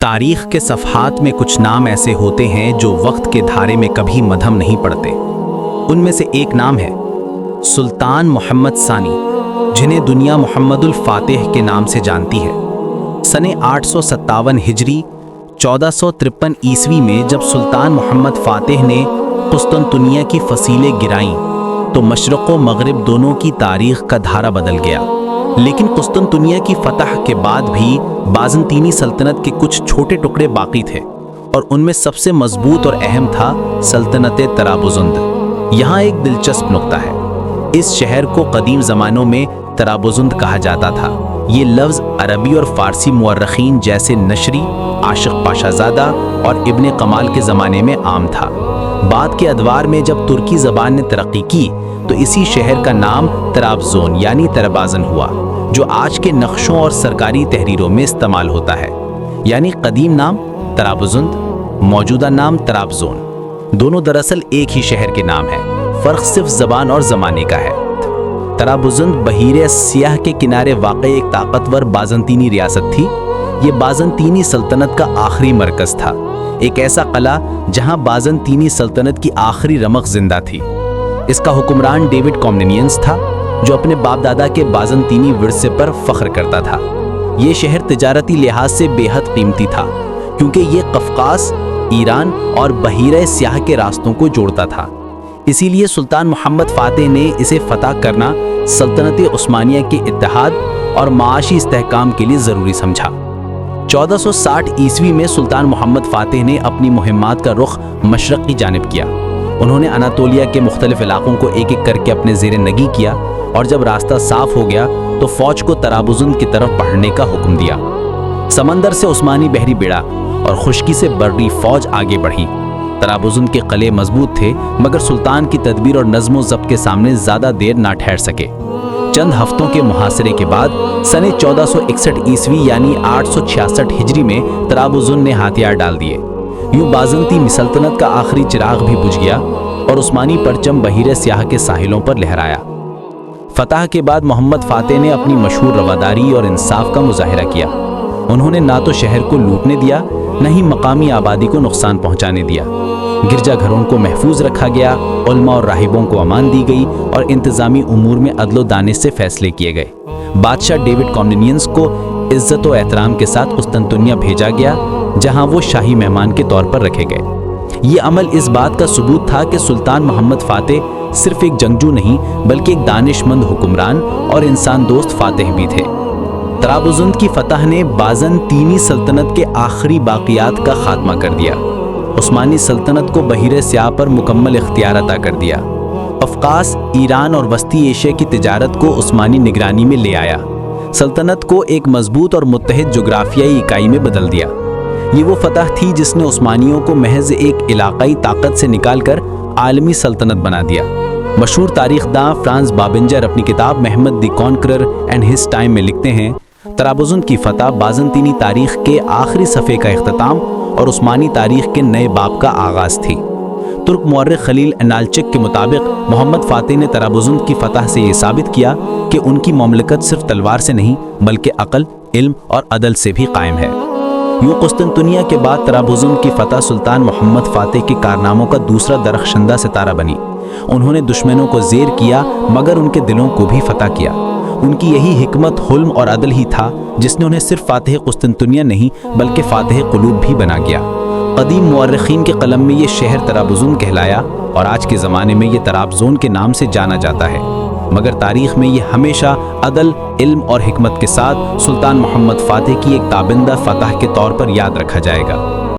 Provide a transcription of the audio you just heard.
تاریخ کے صفحات میں کچھ نام ایسے ہوتے ہیں جو وقت کے دھارے میں کبھی مدھم نہیں پڑتے۔ ان میں سے ایک نام ہے سلطان محمد ثانی، جنہیں دنیا محمد الفاتح کے نام سے جانتی ہے۔ سن 857 ہجری 1453 عیسوی میں جب سلطان محمد فاتح نے قسطنطنیہ کی فصیلیں گرائیں تو مشرق و مغرب دونوں کی تاریخ کا دھارا بدل گیا۔ لیکن قسطنطنیہ کی فتح کے بعد بھی بازنطینی سلطنت کے کچھ چھوٹے ٹکڑے باقی تھے، اور ان میں سب سے مضبوط اور اہم تھا سلطنت طرابزند۔ یہاں ایک دلچسپ نقطہ ہے، اس شہر کو قدیم زمانوں میں طرابزند کہا جاتا تھا۔ یہ لفظ عربی اور فارسی مورخین جیسے نشری، عاشق پاشا زادہ اور ابن کمال کے زمانے میں عام تھا۔ بعد کے ادوار میں جب ترکی زبان نے ترقی کی تو اسی شہر کا نام طرابزون یعنی طرابزن ہوا، جو آج کے نقشوں اور سرکاری تحریروں میں استعمال ہوتا ہے۔ یعنی قدیم نام طرابزند، موجودہ نام طرابزون، دونوں دراصل ایک ہی شہر کے نام ہیں، فرق صرف زبان اور زمانے کا ہے۔ طرابزند بحیرہ سیاہ کے کنارے واقع ایک طاقتور بازنطینی ریاست تھی۔ یہ بازنطینی سلطنت کا آخری مرکز تھا، ایک ایسا قلعہ جہاں بازنطینی سلطنت کی آخری رمق زندہ تھی۔ اس کا حکمران ڈیوڈ کامنینینس تھا، جو اپنے باپ دادا کے بازنطینی ورثے پر فخر کرتا تھا۔ یہ شہر تجارتی لحاظ سے بے حد قیمتی تھا، کیونکہ یہ قفقاز، ایران اور بحیرہ سیاہ کے راستوں کو جوڑتا تھا۔ اسی لیے سلطان محمد فاتح نے اسے فتح کرنا سلطنت عثمانیہ کے اتحاد اور معاشی استحکام کے لیے ضروری سمجھا۔ 1460 عیسوی میں سلطان محمد فاتح نے اپنی مہمات کا رخ مشرق کی جانب کیا۔ انہوں نے اناطولیہ کے مختلف علاقوں کو ایک ایک کر کے اپنے زیر نگی کیا، اور جب راستہ صاف ہو گیا تو فوج کو طرابزند کی طرف بڑھنے کا حکم دیا۔ سمندر سے عثمانی بحری بیڑا اور خشکی سے بری فوج آگے بڑھی۔ طرابزند کے قلعے مضبوط تھے، مگر سلطان کی تدبیر اور نظم و ضبط کے سامنے زیادہ دیر نہ ٹھہر سکے۔ چند ہفتوں کے محاصرے کے بعد سن 1461 عیسوی یعنی 866 ہجری میں طرابزند نے ہتھیار ڈال دیے۔ یوں بازنطینی سلطنت کا آخری چراغ بھی بجھ گیا اور عثمانی پرچم بحیرہ سیاہ کے ساحلوں پر لہرایا۔ فتح کے بعد محمد فاتح نے اپنی مشہور رواداری اور انصاف کا مظاہرہ کیا۔ انہوں نے نہ تو شہر کو لوٹنے دیا، نہ ہی مقامی آبادی کو نقصان پہنچانے دیا۔ گرجا گھروں کو محفوظ رکھا گیا، علماء اور راہبوں کو امان دی گئی، اور انتظامی امور میں عدل و دانش سے فیصلے کیے گئے۔ بادشاہ ڈیوڈ کامنینینس کو عزت و احترام کے ساتھ قسطنطنیہ بھیجا گیا، جہاں وہ شاہی مہمان کے طور پر رکھے گئے۔ یہ عمل اس بات کا ثبوت تھا کہ سلطان محمد فاتح صرف ایک جنگجو نہیں بلکہ ایک دانش مند حکمران اور انسان دوست فاتح بھی تھے۔ طرابزند کی فتح نے بازنطینی سلطنت کے آخری باقیات کا خاتمہ کر دیا۔ عثمانی سلطنت کو بحیرہ سیاہ پر مکمل اختیار عطا کر دیا۔ قفقاز، ایران اور وسطی ایشیا کی تجارت کو عثمانی نگرانی میں لے آیا۔ سلطنت کو ایک مضبوط اور متحد جغرافیائی اکائی میں بدل دیا۔ یہ وہ فتح تھی جس نے عثمانیوں کو محض ایک علاقائی طاقت سے نکال کر عالمی سلطنت بنا دیا۔ مشہور تاریخ داں فرانز بابنجر اپنی کتاب محمد دی کانکرر اینڈ ہز ٹائم میں لکھتے ہیں، طرابزند کی فتح بازنطینی تاریخ کے آخری صفحے کا اختتام اور عثمانی تاریخ کے نئے باب کا آغاز تھی۔ ترک مورخ خلیل انالچک کے مطابق محمد فاتح نے طرابزند کی فتح سے یہ ثابت کیا کہ ان کی مملکت صرف تلوار سے نہیں بلکہ عقل، علم اور عدل سے بھی قائم ہے۔ یوں قسطنطنیہ کے بعد طرابزند کی فتح سلطان محمد فاتح کے کارناموں کا دوسرا درخشندہ ستارہ بنی۔ انہوں نے دشمنوں کو زیر کیا مگر ان کے دلوں کو بھی فتح کیا۔ ان کی یہی حکمت، حلم اور عدل ہی تھا جس نے انہیں صرف فاتح قسطنطنیہ نہیں بلکہ فاتح قلوب بھی بنا گیا۔ قدیم مورخین کے قلم میں یہ شہر طرابزند کہلایا اور آج کے زمانے میں یہ طرابزون کے نام سے جانا جاتا ہے، مگر تاریخ میں یہ ہمیشہ عدل، علم اور حکمت کے ساتھ سلطان محمد فاتح کی ایک تابندہ فتح کے طور پر یاد رکھا جائے گا۔